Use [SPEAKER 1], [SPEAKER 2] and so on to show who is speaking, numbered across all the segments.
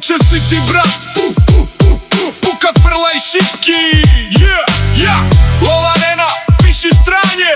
[SPEAKER 1] Вечер си ти брат, пука фрлај шипки. Лола Арена, пиши страње,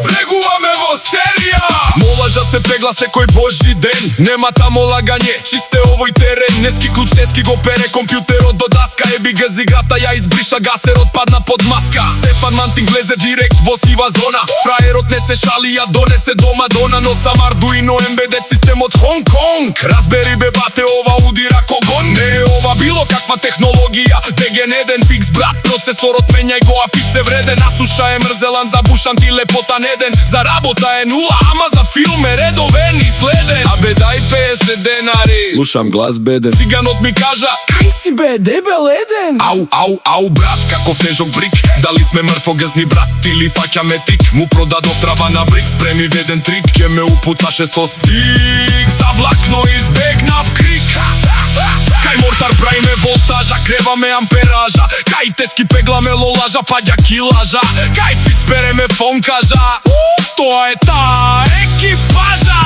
[SPEAKER 1] влегуваме во серија. Молажа се пегла секој божи ден, нема тамо лагање, чисте овој терен. Нески клуч, нески го пере компјутерот до даска. Еби га з играта, ја избриша гасерот, падна под маска. Стефан Мантинг влезе директ во сива зона. Фраерот не се шали, ја донесе до Мадона. Но сам Ардуино ембедет систем од Хонг Конг. Разбери бе бате, ова удира когон. Не е ова било каква технологија, деген еден фикс брат. Процесорот менјај го, а пице вреден. Асуша е мрзелан, забушан ти лепота неден. За работа е нула, ама за филм е редовен и следен. Абе дај 50 денари,
[SPEAKER 2] Слушам глас беден.
[SPEAKER 1] Циганот ми кажа:
[SPEAKER 2] Кај си бе, дебел еден?
[SPEAKER 1] Ау, брат, каков тежок брик. Дали сме мртвогазни брат или фаќаме тик? Му продадов трава на брик, спреми веден трик. Ке ме упуташе со стик, за влакно избегнав крик. Кај мортар правиме волтажа, креваме ампеража. Кај тески пегламе лолажа, паѓа килажа. Кај фиц береме фонкажа. Тоа е таа екипажа.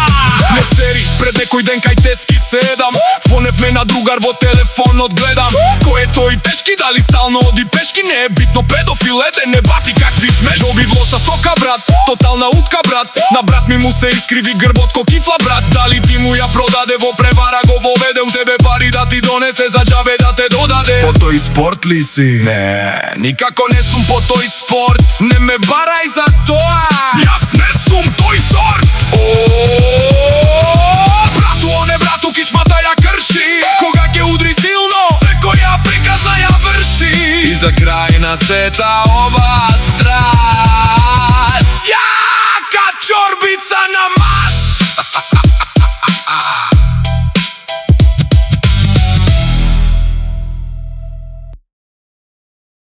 [SPEAKER 1] Не сери, пред некој ден кај тески седам. Фоневме на другар во телефонот гледам. Кој е тој тешки, дали стално оди пешки? Не е битно, педофил еден, не бати какви смеш. Доби в лоша сока брат, тотална утка брат. На брат ми му се искриви грбот ко кифла брат. Дали ти му ја продаде во превара, го воведе у тебе пари да ти донесе, за џабе да те додаде.
[SPEAKER 2] По тој спорт ли си?
[SPEAKER 1] Не, никако не сум по тој спорт. Не ме барај за тоа.